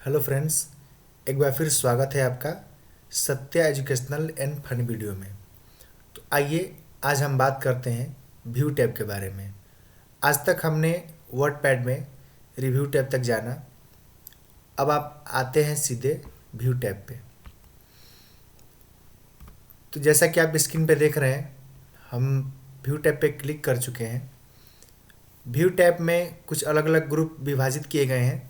Hello friends, एक बार फिर स्वागत है आपका Satya educational and fun video में। तो आइए आज हम बात करते हैं व्यू टैब के बारे में। आज तक हमने वर्ड पैड में रिव्यू टैब तक जाना। अब आप आते हैं सीधे व्यू टैब पे। तो जैसा कि आप स्क्रीन पे देख रहे हैं, हम व्यू टैब पे क्लिक कर चुके हैं। व्यू टैब में कुछ अलग अलग ग्रुप विभाजित किए गए हैं,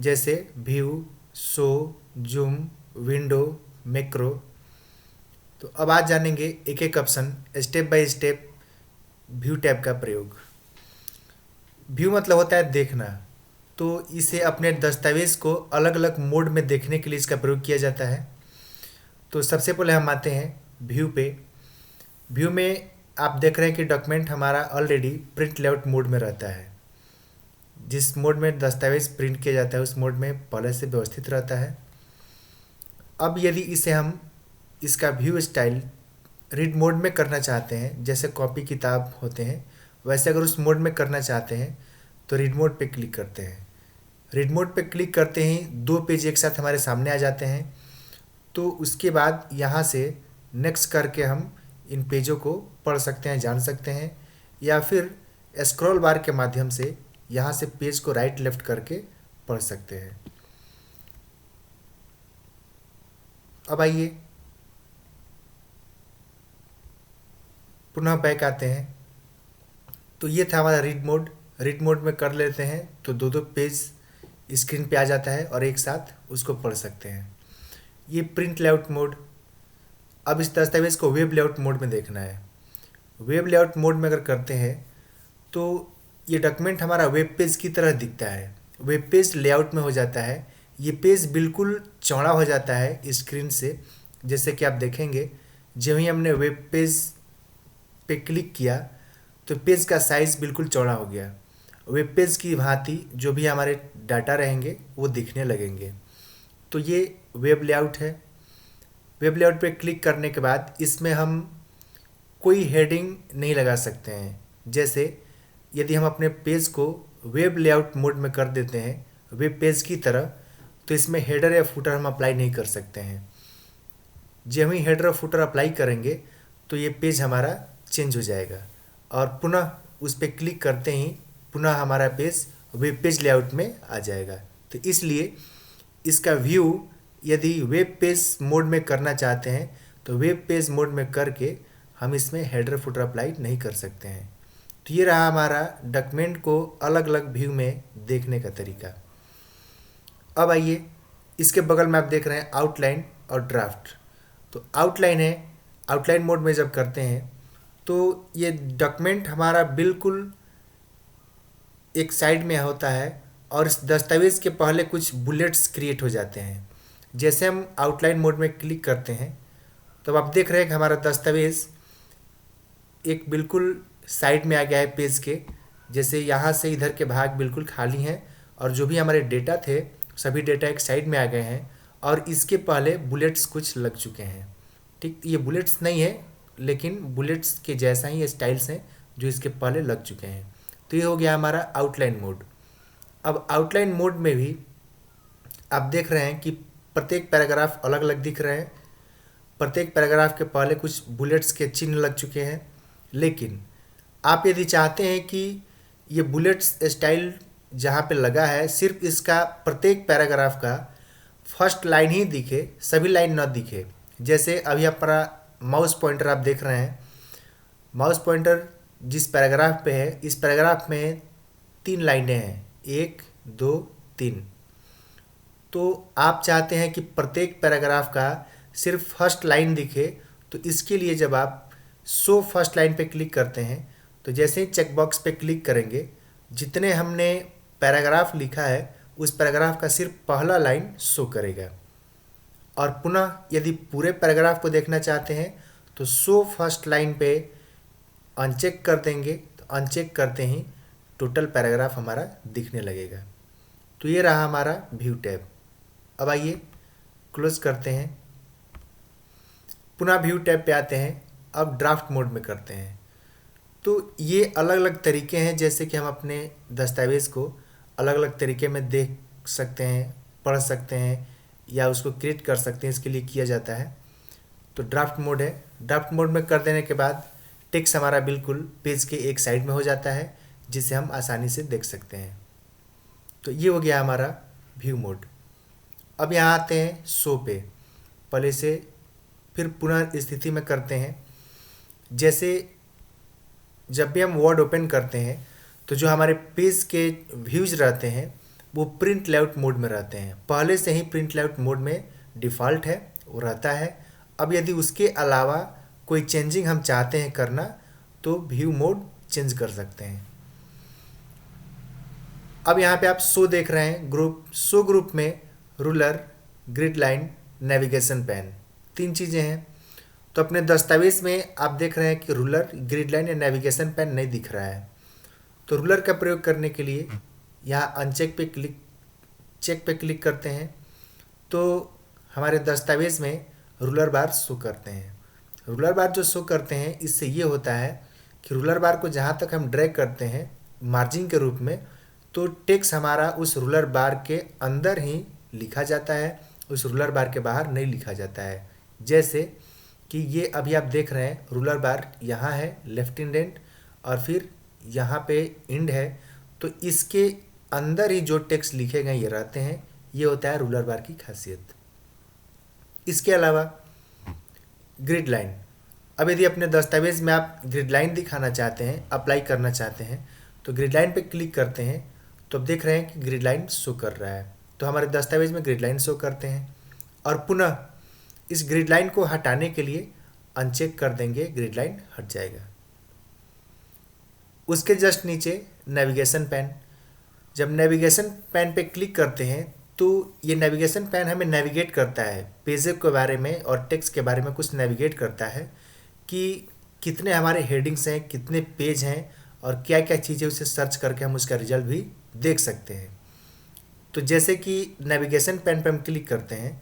जैसे view, show, zoom, window, macro. तो अब आज जानेंगे एक एक option, step by step view tab का प्रयोग। व्यू मतलब होता है देखना। तो इसे अपने दस्तावेज को अलग अलग मोड में देखने के लिए इसका प्रयोग किया जाता है। तो सबसे पहले हम आते हैं व्यू पे। व्यू में आप देख रहे हैं कि डॉक्यूमेंट हमारा ऑलरेडी प्रिंट लेआउट मोड में रहता है। जिस मोड में दस्तावेज प्रिंट किया जाता है उस मोड में पहले से व्यवस्थित रहता है। अब यदि इसे हम इसका व्यू स्टाइल रीड मोड में करना चाहते हैं, जैसे कॉपी किताब होते हैं, वैसे अगर उस मोड में करना चाहते हैं तो रीड मोड पे क्लिक करते हैं। रीड मोड पे क्लिक करते ही दो पेज एक साथ हमारे सामने आ जाते हैं। तो उसके बाद यहाँ से नेक्स्ट करके हम इन पेजों को पढ़ सकते हैं, जान सकते हैं, या फिर स्क्रॉल बार के माध्यम से यहाँ से पेज को राइट लेफ्ट करके पढ़ सकते हैं। अब आइए पुनः बैक आते हैं। तो ये था हमारा रीड मोड। रीड मोड में कर लेते हैं तो दो दो पेज स्क्रीन पे आ जाता है और एक साथ उसको पढ़ सकते हैं। ये प्रिंट लेआउट मोड। अब इस दस्तावेज को वेब लेआउट मोड में देखना है। वेब लेआउट मोड में अगर करते हैं तो ये डॉक्यूमेंट हमारा वेब पेज की तरह दिखता है। वेब पेज लेआउट में हो जाता है। ये पेज बिल्कुल चौड़ा हो जाता है स्क्रीन से। जैसे कि आप देखेंगे, जब ही हमने वेब पेज पे क्लिक किया तो पेज का साइज़ बिल्कुल चौड़ा हो गया। वेब पेज की भांति जो भी हमारे डाटा रहेंगे वो दिखने लगेंगे। तो ये वेब लेआउट है। वेब लेआउट पे क्लिक करने के बाद इसमें हम कोई हेडिंग नहीं लगा सकते हैं। जैसे यदि हम अपने पेज को वेब लेआउट मोड में कर देते हैं वेब पेज की तरह, तो इसमें हेडर या फुटर हम अप्लाई नहीं कर सकते हैं। जब हम हेडर और फुटर अप्लाई करेंगे तो ये पेज हमारा चेंज हो जाएगा और पुनः उस पर क्लिक करते ही पुनः हमारा पेज वेब पेज लेआउट में आ जाएगा। तो इसलिए इसका व्यू यदि वेब पेज मोड में करना चाहते हैं तो वेब पेज मोड में करके हम इसमें हेडर फुटर अप्लाई नहीं कर सकते हैं। तो ये रहा हमारा डॉक्यूमेंट को अलग अलग व्यू में देखने का तरीका। अब आइए इसके बगल में आप देख रहे हैं आउटलाइन और ड्राफ्ट। तो आउटलाइन है। आउटलाइन मोड में जब करते हैं तो ये डॉक्यूमेंट हमारा बिल्कुल एक साइड में होता है और इस दस्तावेज के पहले कुछ बुलेट्स क्रिएट हो जाते हैं। जैसे हम आउटलाइन मोड में क्लिक करते हैं तो आप देख रहे हैं कि हमारा दस्तावेज एक बिल्कुल साइड में आ गया है पेज के। जैसे यहाँ से इधर के भाग बिल्कुल खाली हैं और जो भी हमारे डेटा थे सभी डेटा एक साइड में आ गए हैं और इसके पहले बुलेट्स कुछ लग चुके हैं। ठीक, ये बुलेट्स नहीं है लेकिन बुलेट्स के जैसा ही स्टाइल्स हैं जो इसके पहले लग चुके हैं। तो ये हो गया हमारा आउटलाइन मोड। अब आउटलाइन मोड में भी आप देख रहे हैं कि प्रत्येक पैराग्राफ अलग अलग दिख रहे हैं। प्रत्येक पैराग्राफ के पहले कुछ बुलेट्स के चिन्ह लग चुके हैं। लेकिन आप यदि चाहते हैं कि ये बुलेट्स स्टाइल जहाँ पे लगा है सिर्फ इसका प्रत्येक पैराग्राफ का फर्स्ट लाइन ही दिखे, सभी लाइन न दिखे। जैसे अभी हमारा माउस पॉइंटर आप देख रहे हैं। माउस पॉइंटर जिस पैराग्राफ पे है, इस पैराग्राफ में 3 लाइनें हैं, 1 2 3। तो आप चाहते हैं कि प्रत्येक पैराग्राफ का सिर्फ फर्स्ट लाइन दिखे। तो इसके लिए जब आप शो फर्स्ट लाइन पे क्लिक करते हैं तो जैसे ही चेक बॉक्स पे क्लिक करेंगे, जितने हमने पैराग्राफ लिखा है उस पैराग्राफ का सिर्फ पहला लाइन शो करेगा। और पुनः यदि पूरे पैराग्राफ को देखना चाहते हैं तो शो फर्स्ट लाइन पे अनचेक कर देंगे। तो अनचेक करते ही टोटल पैराग्राफ हमारा दिखने लगेगा। तो ये रहा हमारा व्यू टैब। अब आइए क्लोज करते हैं, पुनः व्यू टैब पे आते हैं। अब ड्राफ्ट मोड में करते हैं। तो ये अलग अलग तरीके हैं, जैसे कि हम अपने दस्तावेज़ को अलग अलग तरीके में देख सकते हैं, पढ़ सकते हैं या उसको क्रिएट कर सकते हैं, इसके लिए किया जाता है। तो ड्राफ्ट मोड है। ड्राफ्ट मोड में कर देने के बाद टेक्स्ट हमारा बिल्कुल पेज के एक साइड में हो जाता है, जिसे हम आसानी से देख सकते हैं। तो ये हो गया हमारा व्यू मोड। अब यहाँ आते हैं शो पे। पहले से फिर पुनः स्थिति में करते हैं। जैसे जब भी हम वर्ड ओपन करते हैं तो जो हमारे पेज के व्यूज रहते हैं वो प्रिंट लेआउट मोड में रहते हैं। पहले से ही प्रिंट लेआउट मोड में डिफ़ॉल्ट है, वो रहता है। अब यदि उसके अलावा कोई चेंजिंग हम चाहते हैं करना तो व्यू मोड चेंज कर सकते हैं। अब यहाँ पे आप शो देख रहे हैं ग्रुप। शो ग्रुप में ruler, grid line, navigation pan, 3 चीज़ें हैं। तो अपने दस्तावेज में आप देख रहे हैं कि रूलर, ग्रिड लाइन या नेविगेशन पैन नहीं दिख रहा है। तो रूलर का प्रयोग करने के लिए यहाँ अनचेक पे चेक पे क्लिक करते हैं तो हमारे दस्तावेज में रूलर बार शो करते हैं। रूलर बार जो शो करते हैं इससे ये होता है कि रूलर बार को जहाँ तक हम ड्रैग करते हैं मार्जिन के रूप में, तो टेक्स्ट हमारा उस रूलर बार के अंदर ही लिखा जाता है, उस रूलर बार के बाहर नहीं लिखा जाता है। जैसे कि ये अभी आप देख रहे हैं रूलर बार यहाँ है लेफ्ट इंडेंट और फिर यहाँ पे इंड है, तो इसके अंदर ही जो टेक्स्ट लिखे गए ये रहते हैं। ये होता है रूलर बार की खासियत। इसके अलावा ग्रिड लाइन। अब यदि अपने दस्तावेज में आप ग्रिड लाइन दिखाना चाहते हैं, अप्लाई करना चाहते हैं, तो ग्रिड लाइन पे क्लिक करते हैं तो अब देख रहे हैं कि ग्रिड लाइन शो कर रहा है। तो हमारे दस्तावेज में ग्रिड लाइन शो करते हैं। और पुनः इस ग्रिड लाइन को हटाने के लिए अनचेक कर देंगे, ग्रिड लाइन हट जाएगा। उसके जस्ट नीचे नेविगेशन पैन। जब नेविगेशन पैन पे क्लिक करते हैं तो ये नेविगेशन पैन हमें नेविगेट करता है, पेज के बारे में और टेक्स्ट के बारे में कुछ नेविगेट करता है कि कितने हमारे हेडिंग्स हैं, कितने पेज हैं और क्या क्या चीज़ें, उसे सर्च करके हम उसका रिजल्ट भी देख सकते हैं। तो जैसे कि नेविगेशन पैन पे हम क्लिक करते हैं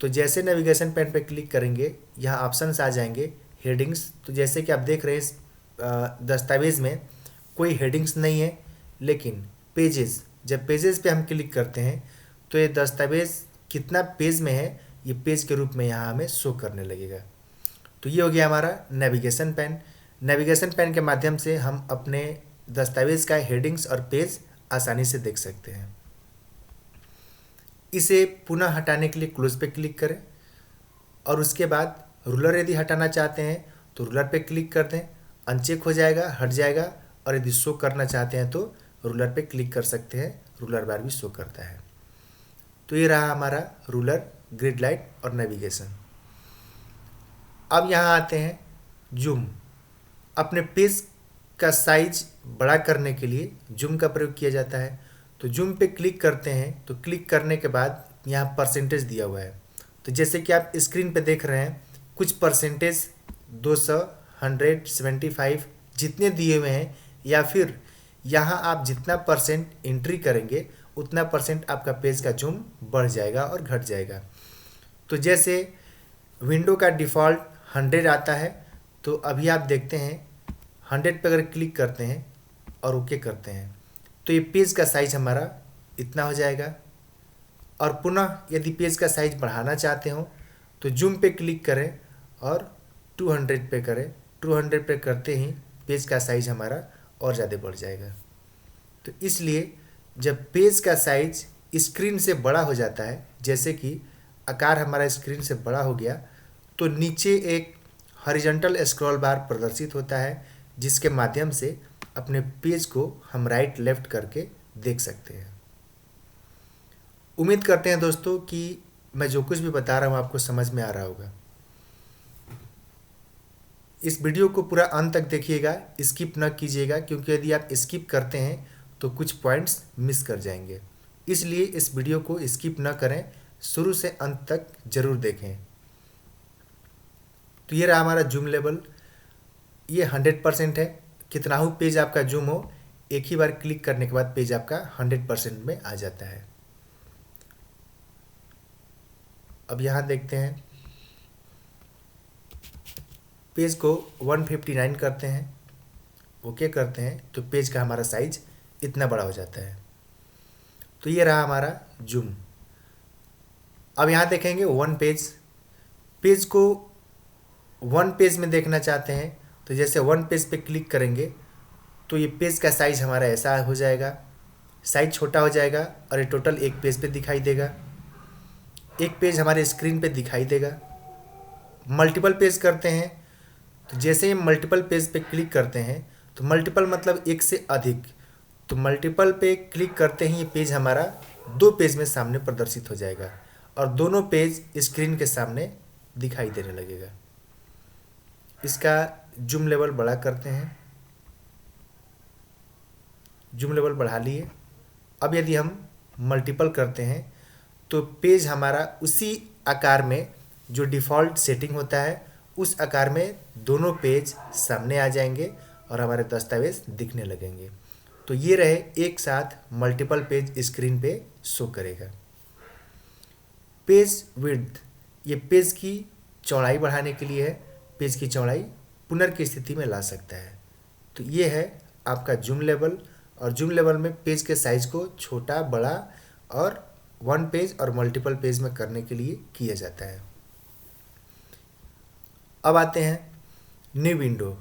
तो जैसे नेविगेशन पैन पे क्लिक करेंगे यहाँ ऑप्शंस आ जाएंगे हेडिंग्स। तो जैसे कि आप देख रहे हैं दस्तावेज़ में कोई हेडिंग्स नहीं है, लेकिन पेजेस, जब पेजेस पे हम क्लिक करते हैं तो ये दस्तावेज़ कितना पेज में है ये पेज के रूप में यहाँ हमें शो करने लगेगा। तो ये हो गया हमारा नेविगेशन पैन। नेविगेशन पैन के माध्यम से हम अपने दस्तावेज़ का हेडिंग्स और पेज आसानी से देख सकते हैं। इसे पुनः हटाने के लिए क्लोज पे क्लिक करें और उसके बाद रूलर यदि हटाना चाहते हैं तो रूलर पे क्लिक कर दें, अनचेक हो जाएगा, हट जाएगा। और यदि शो करना चाहते हैं तो रूलर पे क्लिक कर सकते हैं, रूलर बार भी शो करता है। तो ये रहा हमारा रूलर, ग्रिड लाइन और नेविगेशन। अब यहाँ आते हैं जूम। अपने पेज का साइज बड़ा करने के लिए जूम का प्रयोग किया जाता है। तो जूम पे क्लिक करते हैं तो क्लिक करने के बाद यहाँ परसेंटेज दिया हुआ है। तो जैसे कि आप स्क्रीन पे देख रहे हैं कुछ परसेंटेज 200, 100, 75 जितने दिए हुए हैं, या फिर यहाँ आप जितना परसेंट एंट्री करेंगे उतना परसेंट आपका पेज का जूम बढ़ जाएगा और घट जाएगा। तो जैसे विंडो का डिफ़ॉल्ट 100 आता है, तो अभी आप देखते हैं 100 पे अगर क्लिक करते हैं और ओके करते हैं तो ये पेज का साइज हमारा इतना हो जाएगा। और पुनः यदि पेज का साइज बढ़ाना चाहते हो तो जूम पे क्लिक करें और 200 पे करें। 200 पे करते ही पेज का साइज हमारा और ज़्यादा बढ़ जाएगा। तो इसलिए जब पेज का साइज स्क्रीन से बड़ा हो जाता है, जैसे कि आकार हमारा स्क्रीन से बड़ा हो गया, तो नीचे एक हॉरिजॉन्टल स्क्रॉल बार प्रदर्शित होता है जिसके माध्यम से अपने पेज को हम राइट लेफ्ट करके देख सकते हैं। उम्मीद करते हैं दोस्तों कि मैं जो कुछ भी बता रहा हूँ आपको समझ में आ रहा होगा। इस वीडियो को पूरा अंत तक देखिएगा, स्किप न कीजिएगा, क्योंकि यदि आप स्किप करते हैं तो कुछ पॉइंट्स मिस कर जाएंगे। इसलिए इस वीडियो को स्किप न करें, शुरू से अंत तक जरूर देखें। तो ये रहा हमारा जूम लेवल। ये 100% है। कितना ही पेज आपका जूम हो, एक ही बार क्लिक करने के बाद पेज आपका 100% में आ जाता है। अब यहाँ देखते हैं, पेज को 159 करते हैं, ओके करते हैं, तो पेज का हमारा साइज इतना बड़ा हो जाता है। तो ये रहा हमारा जूम। अब यहाँ देखेंगे वन पेज, पेज को वन पेज में देखना चाहते हैं तो जैसे वन पेज पे क्लिक करेंगे तो ये पेज का साइज हमारा ऐसा हो जाएगा, साइज छोटा हो जाएगा और ये टोटल एक पेज पे दिखाई देगा, एक पेज हमारे स्क्रीन पे दिखाई देगा। मल्टीपल पेज करते हैं तो जैसे ही मल्टीपल पेज पे क्लिक करते हैं तो मल्टीपल मतलब एक से अधिक, तो मल्टीपल पे क्लिक करते ही ये पेज हमारा दो पेज में सामने प्रदर्शित हो जाएगा और दोनों पेज स्क्रीन के सामने दिखाई देने लगेगा। इसका जूम लेवल बड़ा करते हैं, जूम लेवल बढ़ा लिए। अब यदि हम मल्टीपल करते हैं तो पेज हमारा उसी आकार में जो डिफ़ॉल्ट सेटिंग होता है उस आकार में दोनों पेज सामने आ जाएंगे और हमारे दस्तावेज दिखने लगेंगे। तो ये रहे एक साथ मल्टीपल पेज स्क्रीन पे शो करेगा। पेज विड्थ, ये पेज की चौड़ाई बढ़ाने के लिए है, पेज की चौड़ाई पुनर की स्थिति में ला सकता है। तो ये है आपका जूम लेवल, और जूम लेवल में पेज के साइज को छोटा बड़ा और वन पेज और मल्टीपल पेज में करने के लिए किया जाता है। अब आते हैं न्यू विंडो।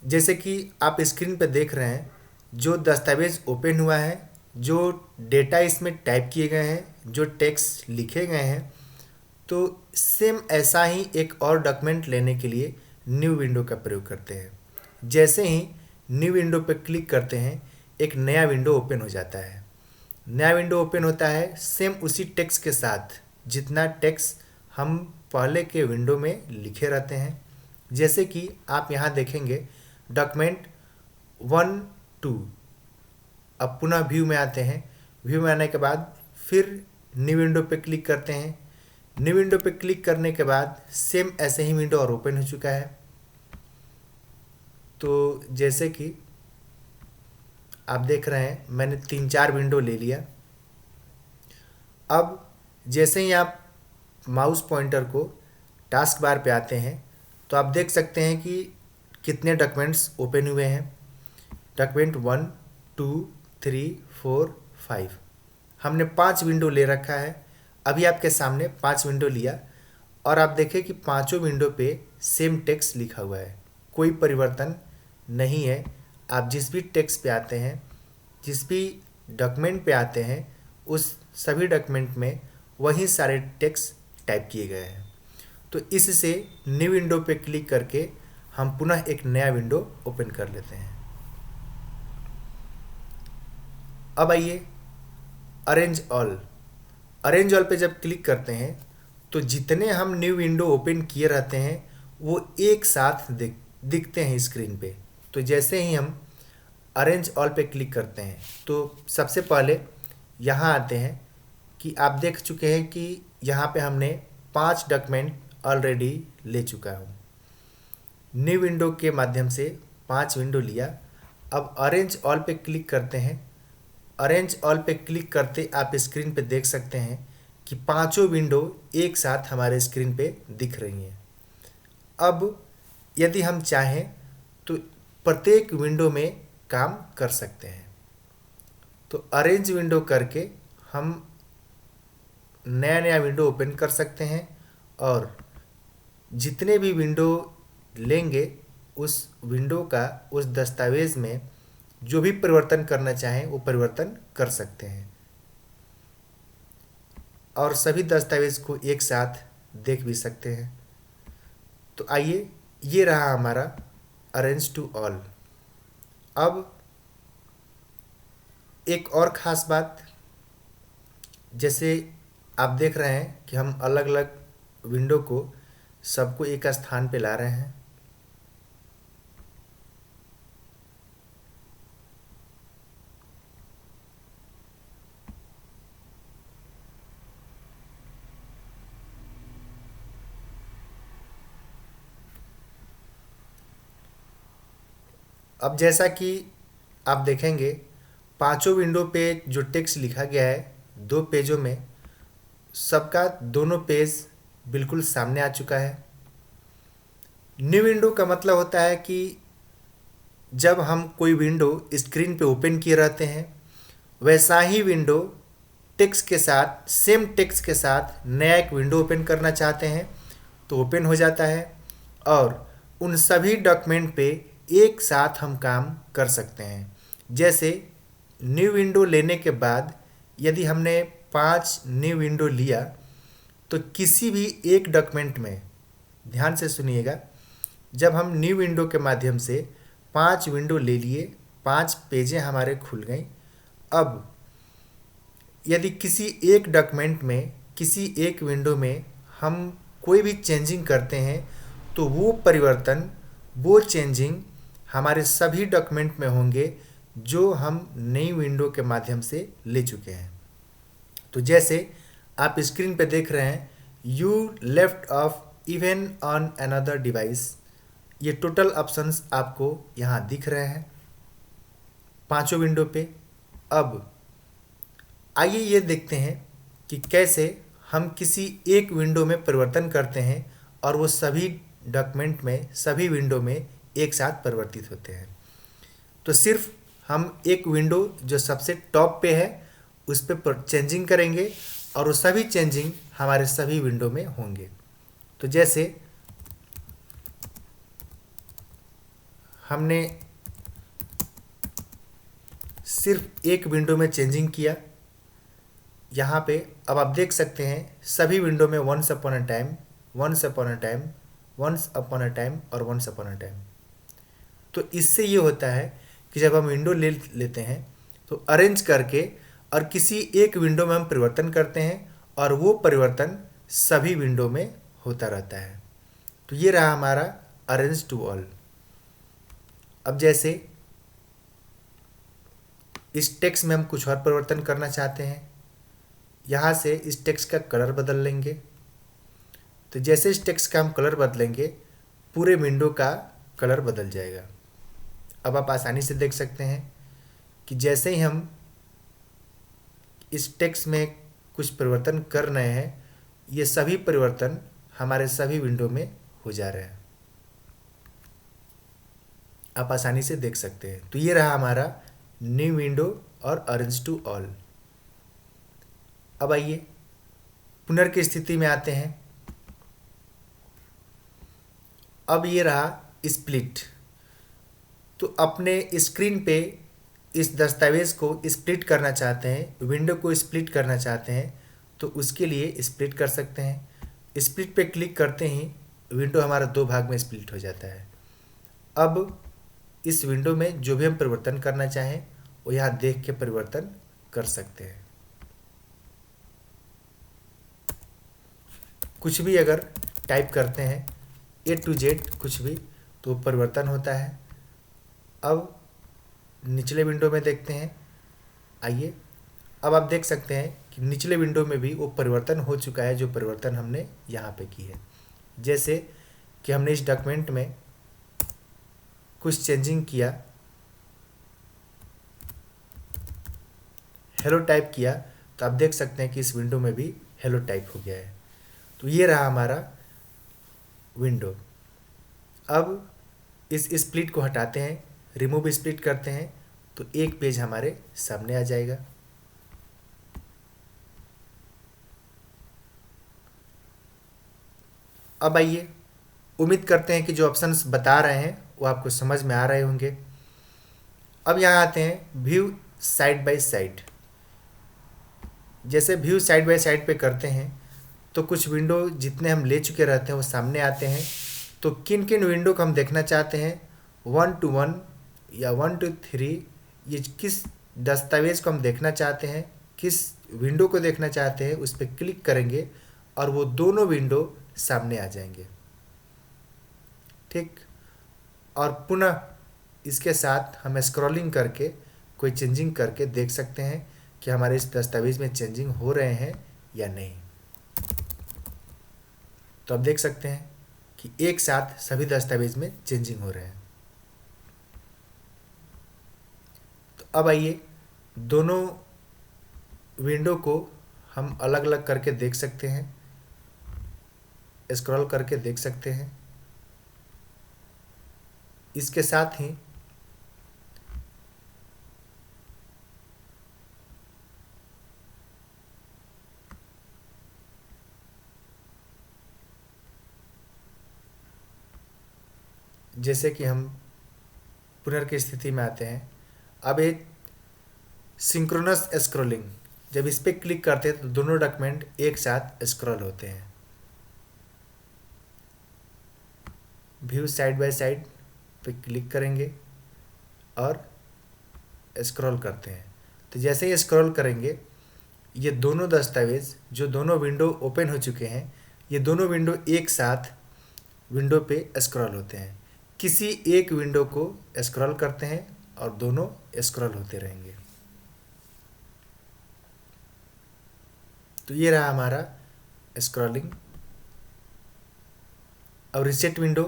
जैसे कि आप स्क्रीन पर देख रहे हैं, जो दस्तावेज ओपन हुआ है, जो डेटा इसमें टाइप किए गए हैं, जो टेक्स्ट लिखे गए हैं, तो सेम ऐसा ही एक और डॉक्यूमेंट लेने के लिए न्यू विंडो का प्रयोग करते हैं। जैसे ही न्यू विंडो पर क्लिक करते हैं एक नया विंडो ओपन हो जाता है। नया विंडो ओपन होता है सेम उसी टेक्स्ट के साथ जितना टेक्स्ट हम पहले के विंडो में लिखे रहते हैं। जैसे कि आप यहाँ देखेंगे डॉक्यूमेंट 1 2। अब पुनः व्यू में आते हैं, व्यू में आने के बाद फिर न्यू विंडो पे क्लिक करते हैं। न्यू विंडो पे क्लिक करने के बाद सेम ऐसे ही विंडो और ओपन हो चुका है। तो जैसे कि आप देख रहे हैं मैंने 3-4 विंडो ले लिया। अब जैसे ही आप माउस पॉइंटर को टास्क बार पे आते हैं तो आप देख सकते हैं कि कितने डॉक्यूमेंट्स ओपन हुए हैं। डॉक्यूमेंट 1 2 3 4 5, हमने 5 विंडो ले रखा है। अभी आपके सामने 5 विंडो लिया और आप देखें कि पांचों विंडो पे सेम टेक्स्ट लिखा हुआ है, कोई परिवर्तन नहीं है। आप जिस भी टेक्स्ट पे आते हैं, जिस भी डॉक्यूमेंट पे आते हैं, उस सभी डॉक्यूमेंट में वही सारे टेक्स्ट टाइप किए गए हैं। तो इससे न्यू विंडो पे क्लिक करके हम पुनः एक नया विंडो ओपन कर लेते हैं। अब आइए अरेंज ऑल। अरेंज ऑल पे जब क्लिक करते हैं तो जितने हम न्यू विंडो ओपन किए रहते हैं वो एक साथ दिखते हैं स्क्रीन पे। तो जैसे ही हम अरेंज ऑल पे क्लिक करते हैं तो सबसे पहले यहाँ आते हैं कि आप देख चुके हैं कि यहाँ पे हमने 5 डॉक्यूमेंट ऑलरेडी ले चुका हूँ। न्यू विंडो के माध्यम से 5 विंडो लिया। अब अरेंज ऑल पे क्लिक करते हैं। अरेंज ऑल पे क्लिक करते आप स्क्रीन पे देख सकते हैं कि पांचों विंडो एक साथ हमारे स्क्रीन पे दिख रही हैं। अब यदि हम चाहें तो प्रत्येक विंडो में काम कर सकते हैं। तो अरेंज विंडो करके हम नया नया विंडो ओपन कर सकते हैं और जितने भी विंडो लेंगे उस विंडो का उस दस्तावेज में जो भी परिवर्तन करना चाहें वो परिवर्तन कर सकते हैं और सभी दस्तावेज को एक साथ देख भी सकते हैं। तो आइए, ये रहा हमारा अरेंज टू ऑल। अब एक और ख़ास बात, जैसे आप देख रहे हैं कि हम अलग अलग विंडो को सबको एक स्थान पे ला रहे हैं। अब जैसा कि आप देखेंगे पांचों विंडो पे जो टेक्स्ट लिखा गया है 2 पेजों में, सबका दोनों पेज बिल्कुल सामने आ चुका है। न्यू विंडो का मतलब होता है कि जब हम कोई विंडो स्क्रीन पे ओपन किए रहते हैं वैसा ही विंडो टेक्स्ट के साथ, सेम टेक्स्ट के साथ नया एक विंडो ओपन करना चाहते हैं तो ओपन हो जाता है, और उन सभी डॉक्यूमेंट पे एक साथ हम काम कर सकते हैं। जैसे न्यू विंडो लेने के बाद यदि हमने 5 न्यू विंडो लिया तो किसी भी एक डॉक्यूमेंट में, ध्यान से सुनिएगा, जब हम न्यू विंडो के माध्यम से 5 विंडो ले लिए, 5 पेजें हमारे खुल गई। अब यदि किसी एक डॉक्यूमेंट में, किसी एक विंडो में हम कोई भी चेंजिंग करते हैं तो वो परिवर्तन, वो चेंजिंग हमारे सभी डॉक्यूमेंट में होंगे जो हम नई विंडो के माध्यम से ले चुके हैं। तो जैसे आप स्क्रीन पे देख रहे हैं, you left of even on another device, ये टोटल ऑप्शंस आपको यहाँ दिख रहे हैं 5 विंडो पे। अब आइए ये देखते हैं कि कैसे हम किसी एक विंडो में परिवर्तन करते हैं और वो सभी डॉक्यूमेंट में, सभी विंडो में एक साथ परिवर्तित होते हैं। तो सिर्फ हम एक विंडो जो सबसे टॉप पे है उस पर चेंजिंग करेंगे और वो सभी चेंजिंग हमारे सभी विंडो में होंगे। तो जैसे हमने सिर्फ एक विंडो में चेंजिंग किया, यहाँ पे अब आप देख सकते हैं सभी विंडो में once upon a time, once upon a time, once upon a time और वंस अपॉन अ टाइम। तो इससे ये होता है कि जब हम विंडो ले लेते हैं तो अरेंज करके और किसी एक विंडो में हम परिवर्तन करते हैं और वो परिवर्तन सभी विंडो में होता रहता है। तो ये रहा हमारा अरेंज टू ऑल। अब जैसे इस टेक्स्ट में हम कुछ और परिवर्तन करना चाहते हैं, यहाँ से इस टेक्स्ट का कलर बदल लेंगे। तो जैसे इस टेक्स्ट का हम कलर बदलेंगे पूरे विंडो का कलर बदल जाएगा। अब आप आसानी से देख सकते हैं कि जैसे ही हम इस टेक्स्ट में कुछ परिवर्तन कर रहे हैं, ये सभी परिवर्तन हमारे सभी विंडो में हो जा रहे हैं, आप आसानी से देख सकते हैं। तो ये रहा हमारा न्यू विंडो और अरेंज टू ऑल। अब आइए पुनर् की स्थिति में आते हैं। अब ये रहा स्प्लिट। तो अपने स्क्रीन पे इस दस्तावेज़ को स्प्लिट करना चाहते हैं, विंडो को स्प्लिट करना चाहते हैं, तो उसके लिए स्प्लिट कर सकते हैं। स्प्लिट पे क्लिक करते ही विंडो हमारा 2 भाग में स्प्लिट हो जाता है। अब इस विंडो में जो भी हम परिवर्तन करना चाहें वो यहाँ देख के परिवर्तन कर सकते हैं। कुछ भी अगर टाइप करते हैं A to Z कुछ भी तो परिवर्तन होता है। अब निचले विंडो में देखते हैं, आइए अब आप देख सकते हैं कि निचले विंडो में भी वो परिवर्तन हो चुका है जो परिवर्तन हमने यहाँ पे की है। जैसे कि हमने इस डॉक्यूमेंट में कुछ चेंजिंग किया, हेलो टाइप किया, तो आप देख सकते हैं कि इस विंडो में भी हेलो टाइप हो गया है। तो ये रहा हमारा विंडो। अब इस स्प्लिट को हटाते हैं, रिमूव स्प्लिट करते हैं, तो एक पेज हमारे सामने आ जाएगा। अब आइए, उम्मीद करते हैं कि जो ऑप्शंस बता रहे हैं वो आपको समझ में आ रहे होंगे। अब यहाँ आते हैं व्यू साइड बाय साइड। जैसे व्यू साइड बाय साइड पे करते हैं तो कुछ विंडो जितने हम ले चुके रहते हैं वो सामने आते हैं। तो किन किन विंडो को हम देखना चाहते हैं, 1 to 1 या 1 to 3, ये किस दस्तावेज़ को हम देखना चाहते हैं, किस विंडो को देखना चाहते हैं, उस पर क्लिक करेंगे और वो दोनों विंडो सामने आ जाएंगे। ठीक, और पुनः इसके साथ हम स्क्रॉलिंग करके कोई चेंजिंग करके देख सकते हैं कि हमारे इस दस्तावेज में चेंजिंग हो रहे हैं या नहीं। तो आप देख सकते हैं कि एक साथ सभी दस्तावेज में चेंजिंग हो रहे हैं। तो अब आइए दोनों विंडो को हम अलग अलग करके देख सकते हैं, स्क्रॉल करके देख सकते हैं। इसके साथ ही जैसे कि हम पुनर की स्थिति में आते हैं। अब एक सिंक्रोनस स्क्रॉलिंग, जब इस पर क्लिक करते हैं तो दोनों डॉक्यूमेंट एक साथ स्क्रॉल होते हैं। व्यू साइड बाय साइड पे क्लिक करेंगे और स्क्रॉल करते हैं। तो जैसे ही स्क्रॉल करेंगे, ये दोनों दस्तावेज जो दोनों विंडो ओपन हो चुके हैं, ये दोनों विंडो एक साथ विंडो पे स्क्रॉल होते हैं। किसी एक विंडो को स्क्रॉल करते हैं और दोनों स्क्रॉल होते रहेंगे। तो ये रहा हमारा स्क्रॉलिंग। अब रिसेट विंडो,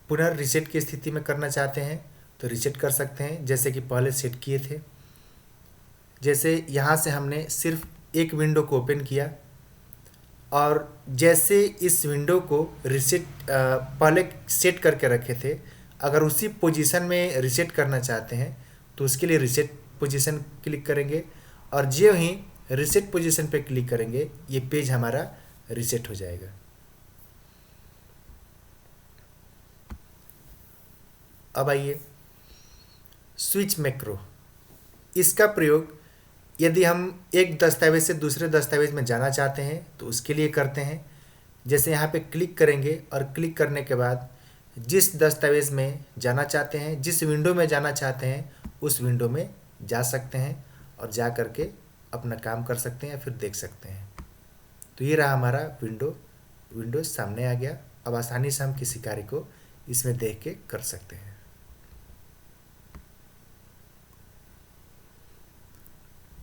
पुनः रिसेट की स्थिति में करना चाहते हैं तो रिसेट कर सकते हैं, जैसे कि पहले सेट किए थे। जैसे यहाँ से हमने सिर्फ एक विंडो को ओपन किया और जैसे इस विंडो को रिसेट पहले सेट करके रखे थे, अगर उसी पोजीशन में रिसेट करना चाहते हैं तो उसके लिए रिसेट पोजीशन क्लिक करेंगे और जो ही रिसेट पोजीशन पे क्लिक करेंगे, ये पेज हमारा रिसेट हो जाएगा। अब आइए स्विच मैक्रो। इसका प्रयोग यदि हम एक दस्तावेज से दूसरे दस्तावेज में जाना चाहते हैं तो उसके लिए करते हैं। जैसे यहाँ पे क्लिक करेंगे और क्लिक करने के बाद जिस दस्तावेज में जाना चाहते हैं, जिस विंडो में जाना चाहते हैं, उस विंडो में जा सकते हैं और जा करके अपना काम कर सकते हैं या फिर देख सकते हैं। तो ये रहा हमारा विंडो सामने आ गया। अब आसानी से हम किसी कार्य को इसमें देख के कर सकते हैं।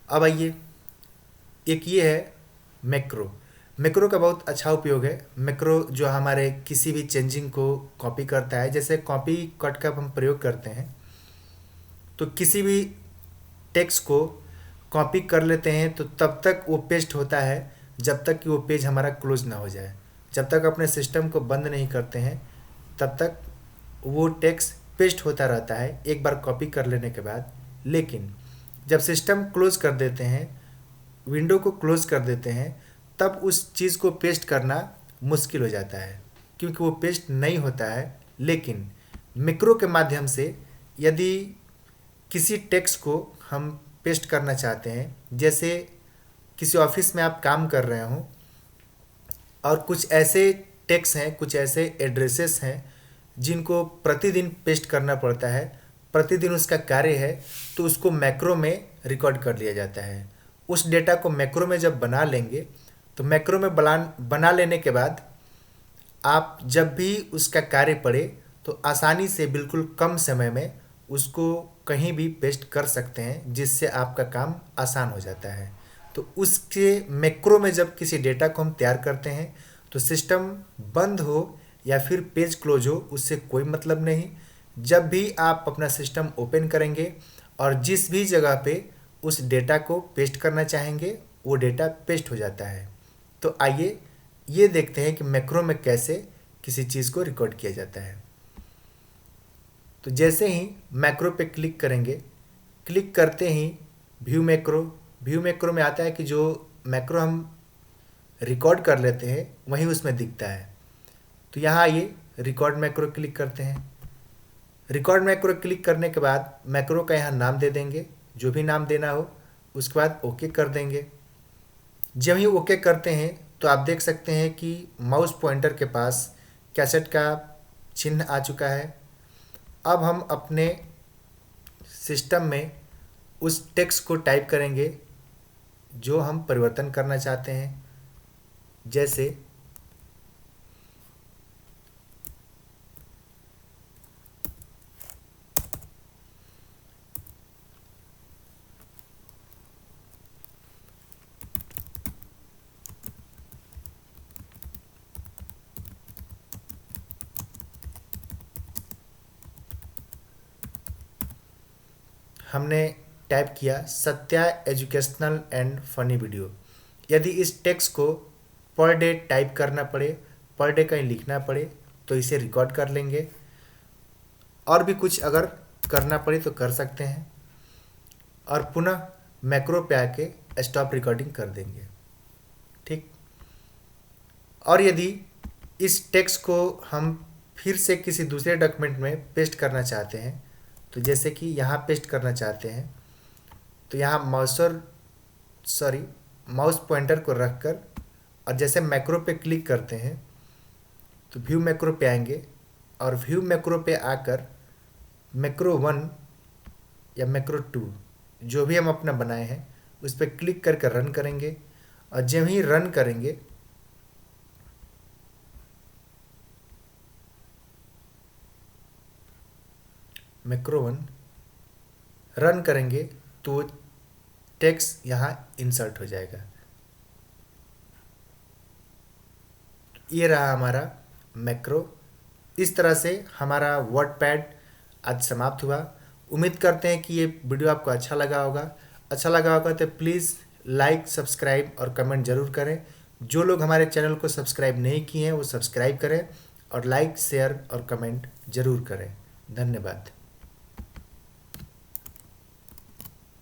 अब आइए, एक ये है मैक्रो। मैक्रो का बहुत अच्छा उपयोग है। मैक्रो जो हमारे किसी भी चेंजिंग को कॉपी करता है, जैसे कॉपी कट का हम प्रयोग करते हैं तो किसी भी टेक्स्ट को कॉपी कर लेते हैं तो तब तक वो पेस्ट होता है जब तक कि वो पेज हमारा क्लोज ना हो जाए। जब तक अपने सिस्टम को बंद नहीं करते हैं तब तक वो टेक्स्ट पेस्ट होता रहता है एक बार कॉपी कर लेने के बाद। लेकिन जब सिस्टम क्लोज कर देते हैं, विंडो को क्लोज कर देते हैं, तब उस चीज़ को पेस्ट करना मुश्किल हो जाता है क्योंकि वो पेस्ट नहीं होता है। लेकिन मैक्रो के माध्यम से यदि किसी टेक्स्ट को हम पेस्ट करना चाहते हैं, जैसे किसी ऑफिस में आप काम कर रहे हो और कुछ ऐसे टेक्स्ट हैं, कुछ ऐसे एड्रेसेस हैं जिनको प्रतिदिन पेस्ट करना पड़ता है, प्रतिदिन उसका कार्य है, तो उसको मैक्रो में रिकॉर्ड कर लिया जाता है। उस डेटा को मैक्रो में जब बना लेंगे तो मैक्रो में बना लेने के बाद आप जब भी उसका कार्य पड़े तो आसानी से बिल्कुल कम समय में उसको कहीं भी पेस्ट कर सकते हैं, जिससे आपका काम आसान हो जाता है। तो उसके मैक्रो में जब किसी डेटा को हम तैयार करते हैं तो सिस्टम बंद हो या फिर पेज क्लोज हो, उससे कोई मतलब नहीं। जब भी आप अपना सिस्टम ओपन करेंगे और जिस भी जगह पे उस डेटा को पेस्ट करना चाहेंगे, वो डेटा पेस्ट हो जाता है। तो आइए ये देखते हैं कि मैक्रो में कैसे किसी चीज़ को रिकॉर्ड किया जाता है। तो जैसे ही मैक्रो पे क्लिक करेंगे, क्लिक करते ही व्यू मैक्रो में आता है कि जो मैक्रो हम रिकॉर्ड कर लेते हैं वहीं उसमें दिखता है। तो यहाँ आइए रिकॉर्ड मैक्रो क्लिक करते हैं। रिकॉर्ड मैक्रो क्लिक करने के बाद मैक्रो का यहाँ नाम दे देंगे, जो भी नाम देना हो। उसके बाद ओके कर देंगे। जब ही ओके करते हैं तो आप देख सकते हैं कि माउस पॉइंटर के पास कैसेट का चिन्ह आ चुका है। अब हम अपने सिस्टम में उस टेक्स्ट को टाइप करेंगे जो हम परिवर्तन करना चाहते हैं। जैसे हमने टाइप किया Satya educational and funny video. यदि इस टेक्स्ट को पर डे टाइप करना पड़े, पर डे कहीं लिखना पड़े तो इसे रिकॉर्ड कर लेंगे। और भी कुछ अगर करना पड़े तो कर सकते हैं और पुनः मैक्रो पे आके स्टॉप रिकॉर्डिंग कर देंगे। ठीक। और यदि इस टेक्स्ट को हम फिर से किसी दूसरे डॉक्यूमेंट में पेस्ट करना चाहते हैं, तो जैसे कि यहाँ पेस्ट करना चाहते हैं, तो यहाँ माउस पॉइंटर को रखकर और जैसे मैक्रो पे क्लिक करते हैं तो व्यू मैक्रो पे आएंगे और व्यू मैक्रो पे आकर मैक्रो 1 या मैक्रो 2 जो भी हम अपना बनाए हैं उस पर क्लिक करके रन करेंगे। और जब ही रन करेंगे मैक्रो 1 रन करेंगे तो टेक्स्ट यहाँ इंसर्ट हो जाएगा। ये रहा हमारा मैक्रो। इस तरह से हमारा वर्डपैड आज समाप्त हुआ। उम्मीद करते हैं कि ये वीडियो आपको अच्छा लगा होगा तो प्लीज़ लाइक, सब्सक्राइब और कमेंट ज़रूर करें। जो लोग हमारे चैनल को सब्सक्राइब नहीं किए हैं वो सब्सक्राइब करें और लाइक, शेयर और कमेंट ज़रूर करें। धन्यवाद।